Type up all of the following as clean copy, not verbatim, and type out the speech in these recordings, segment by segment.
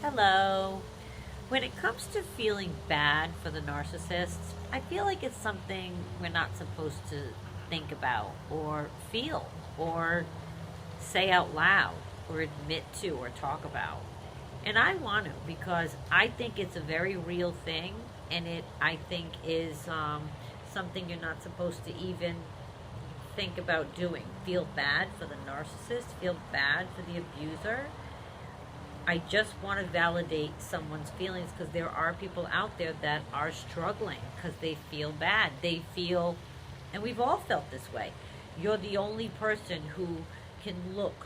Hello. When it comes to feeling bad for the narcissists, I feel like it's something we're not supposed to think about or feel or say out loud or admit to or talk about. And I want to because I think it's a very real thing and I think is something you're not supposed to even think about doing. Feel bad for the narcissist, feel bad for the abuser. I just want to validate someone's feelings because there are people out there that are struggling because they feel bad. They feel, and we've all felt this way. You're the only person who can look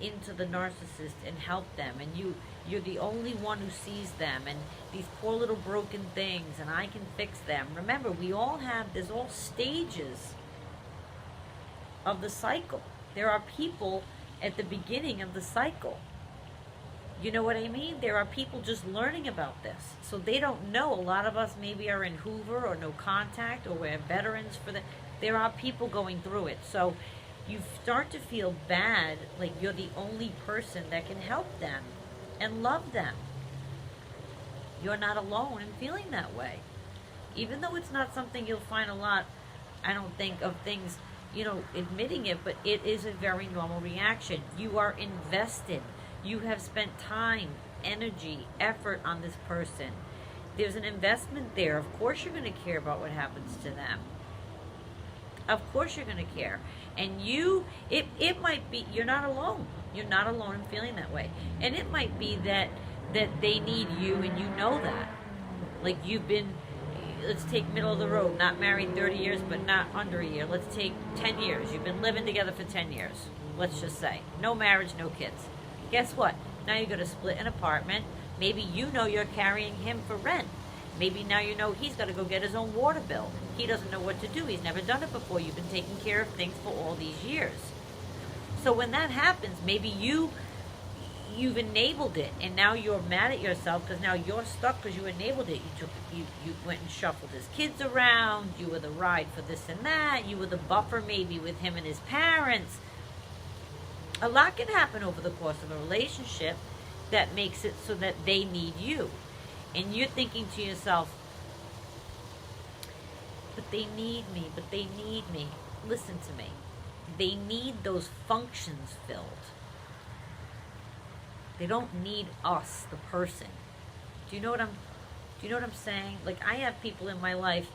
into the narcissist and help them, and you're the only one who sees them and these poor little broken things, and I can fix them. Remember, we all have. There's all stages of the cycle. There are people at the beginning of the cycle. You know what I mean? There are people just learning about this. So they don't know. A lot of us maybe are in Hoover or no contact or we're veterans for the. There are people going through it. So you start to feel bad like you're the only person that can help them and love them. You're not alone in feeling that way. Even though it's not something you'll find a lot, I don't think, of things, admitting it, but it is a very normal reaction. You are invested. You have spent time, energy, effort on this person. There's an investment there. Of course you're going to care about what happens to them. Of course you're going to care. And it might be, you're not alone. You're not alone in feeling that way. And it might be that they need you and you know that. Like you've been, let's take middle of the road, not married 30 years, but not under a year. Let's take 10 years. You've been living together for 10 years. Let's just say. No marriage, no kids. Guess what? Now you're going to split an apartment. Maybe you know you're carrying him for rent. Maybe now you know he's got to go get his own water bill. He doesn't know what to do. He's never done it before. You've been taking care of things for all these years. So when that happens, maybe you've enabled it, and now you're mad at yourself because now you're stuck because you enabled it. You went and shuffled his kids around. You were the ride for this and that. You were the buffer maybe with him and his parents. A lot can happen over the course of a relationship that makes it so that they need you. And you're thinking to yourself, but they need me, but they need me. Listen to me. They need those functions filled. They don't need us, the person. Do you know what I'm saying? Like I have people in my life,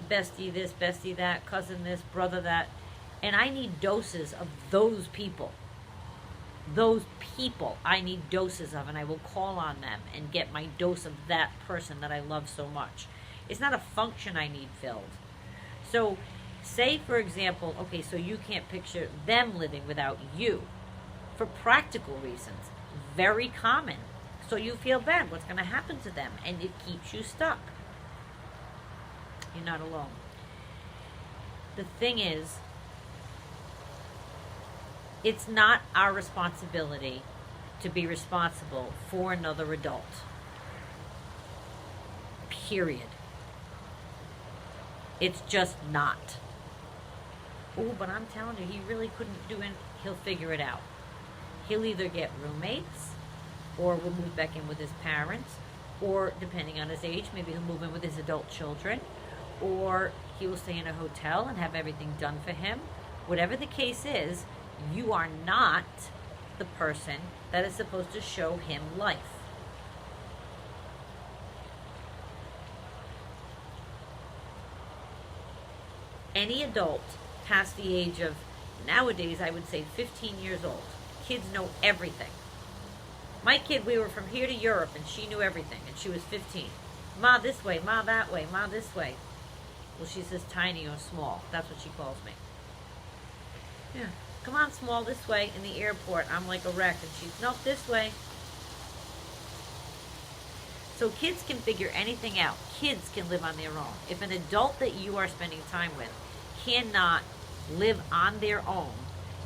bestie this, bestie that, cousin this, brother that, and I need doses of those people. Those people I need doses of, and I will call on them and get my dose of that person that I love so much. It's not a function I need filled. So say, for example, okay, so you can't picture them living without you for practical reasons. Very common. So you feel bad. What's going to happen to them? And it keeps you stuck. You're not alone. The thing is, it's not our responsibility to be responsible for another adult. Period. It's just not. Oh, but I'm telling you, he really couldn't do it. He'll figure it out. He'll either get roommates, or will move back in with his parents, or depending on his age, maybe he'll move in with his adult children, or he will stay in a hotel and have everything done for him. Whatever the case is, you are not the person that is supposed to show him life. Any adult past the age of, nowadays I would say 15 years old, kids know everything. My kid, we were from here to Europe and she knew everything and she was 15. Ma this way, ma that way, ma this way. Well, she says tiny or small. That's what she calls me. Yeah. Come on, small, this way. In the airport, I'm like a wreck. And she's, nope, this way. So kids can figure anything out. Kids can live on their own. If an adult that you are spending time with cannot live on their own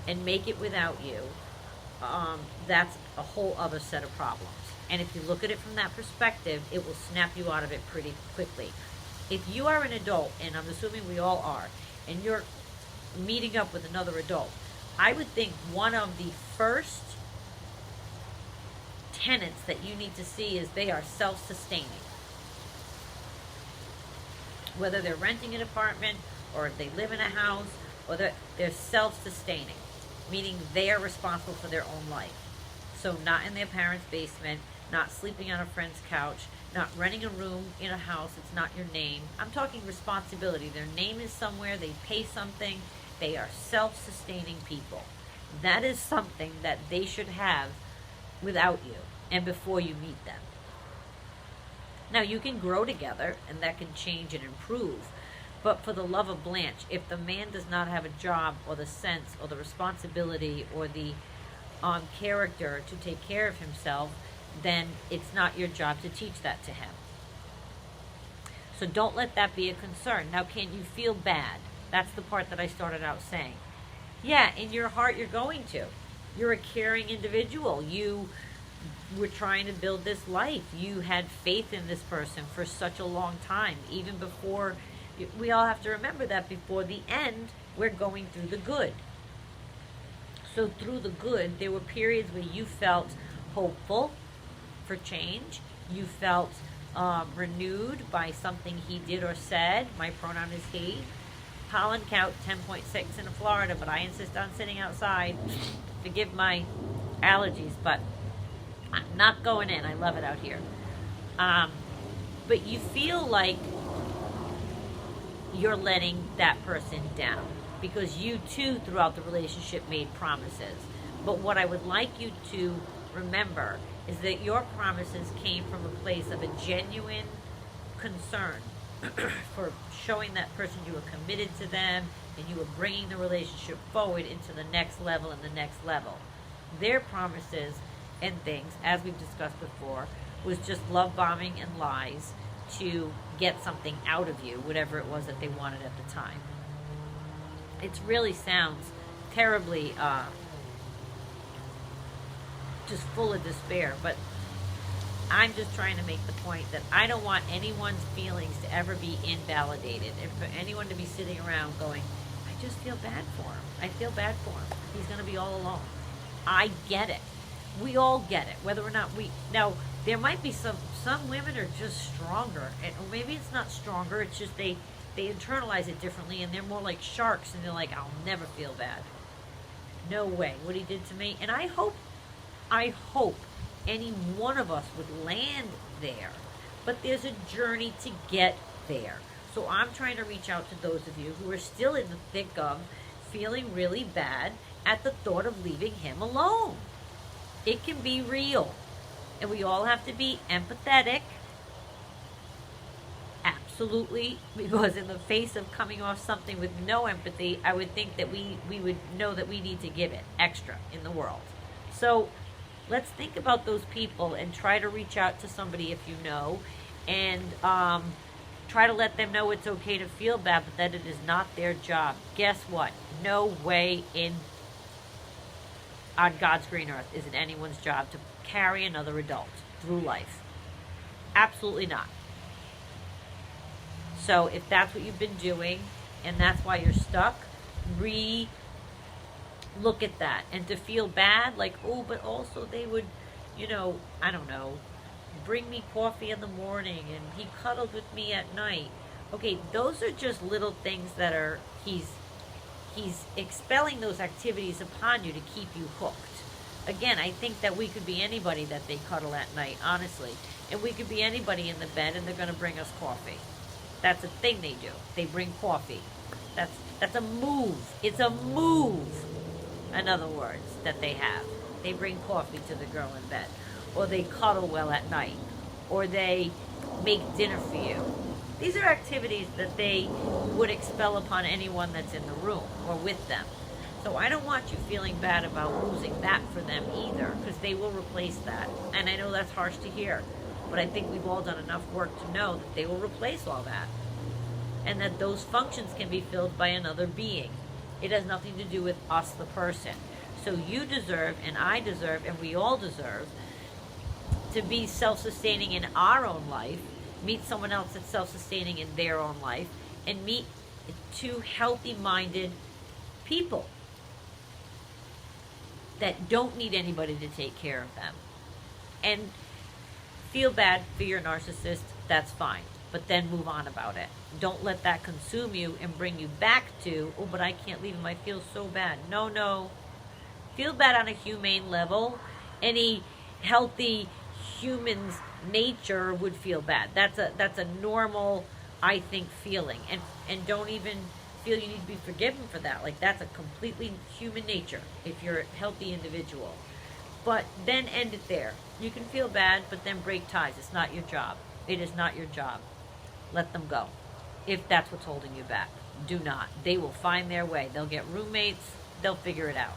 and make it without you, that's a whole other set of problems. And if you look at it from that perspective, it will snap you out of it pretty quickly. If you are an adult, and I'm assuming we all are, and you're meeting up with another adult, I would think one of the first tenets that you need to see is they are self-sustaining. Whether they're renting an apartment or if they live in a house, or they're self-sustaining, meaning they are responsible for their own life. So not in their parents' basement, not sleeping on a friend's couch, not renting a room in a house, it's not your name. I'm talking responsibility. Their name is somewhere, they pay something, they are self-sustaining people. That is something that they should have without you and before you meet them. Now, you can grow together, and that can change and improve. But for the love of Blanche, if the man does not have a job or the sense or the responsibility or the character to take care of himself, then it's not your job to teach that to him. So don't let that be a concern. Now, can you feel bad? That's the part that I started out saying. Yeah, in your heart, you're going to. You're a caring individual. You were trying to build this life. You had faith in this person for such a long time, even before. We all have to remember that before the end, we're going through the good. So through the good, there were periods where you felt hopeful for change. You felt renewed by something he did or said. My pronoun is he. Pollen count 10.6 in Florida, but I insist on sitting outside. Forgive my allergies, but I'm not going in. I love it out here. But you feel like you're letting that person down because you too throughout the relationship made promises. But what I would like you to remember is that your promises came from a place of a genuine concern for showing that person you were committed to them and you were bringing the relationship forward into the next level and the next level. Their promises and things, as we've discussed before, was just love bombing and lies to get something out of you, whatever it was that they wanted at the time. It really sounds terribly just full of despair, but I'm just trying to make the point that I don't want anyone's feelings to ever be invalidated, and for anyone to be sitting around going, I just feel bad for him. I feel bad for him. He's going to be all alone. I get it. We all get it, whether or not we... Now, there might be some women are just stronger, or maybe it's not stronger, it's just they internalize it differently, and they're more like sharks, and they're like, I'll never feel bad. No way, what he did to me. And I hope any one of us would land there. But there's a journey to get there. So I'm trying to reach out to those of you who are still in the thick of feeling really bad at the thought of leaving him alone. It can be real. And we all have to be empathetic. Absolutely. Because in the face of coming off something with no empathy, I would think that we would know that we need to give it extra in the world. So let's think about those people and try to reach out to somebody if you know, and try to let them know it's okay to feel bad, but that it is not their job. Guess what? No way on God's green earth is it anyone's job to carry another adult through life. Absolutely not. So if that's what you've been doing and that's why you're stuck, look at that. And to feel bad, like, oh, but also they would, I don't know, bring me coffee in the morning and he cuddled with me at night. Okay, those are just little things that are, he's expelling those activities upon you to keep you hooked. Again, I think that we could be anybody that they cuddle at night, honestly. And we could be anybody in the bed and they're going to bring us coffee. That's a thing they do. They bring coffee. That's a move. It's a move, in other words, that they have. They bring coffee to the girl in bed. Or they cuddle well at night. Or they make dinner for you. These are activities that they would expel upon anyone that's in the room or with them. So I don't want you feeling bad about losing that for them either, because they will replace that. And I know that's harsh to hear, but I think we've all done enough work to know that they will replace all that. And that those functions can be filled by another being. It has nothing to do with us, the person. So you deserve, and I deserve, and we all deserve, to be self-sustaining in our own life, meet someone else that's self-sustaining in their own life, and meet two healthy-minded people that don't need anybody to take care of them. And feel bad for your narcissist, that's fine. But then move on about it. Don't let that consume you and bring you back to, oh, but I can't leave him. I feel so bad. No, no. Feel bad on a humane level. Any healthy human's nature would feel bad. That's a normal, I think, feeling. And don't even feel you need to be forgiven for that. Like, that's a completely human nature if you're a healthy individual. But then end it there. You can feel bad, but then break ties. It's not your job. It is not your job. Let them go. If that's what's holding you back, do not. They will find their way. They'll get roommates. They'll figure it out.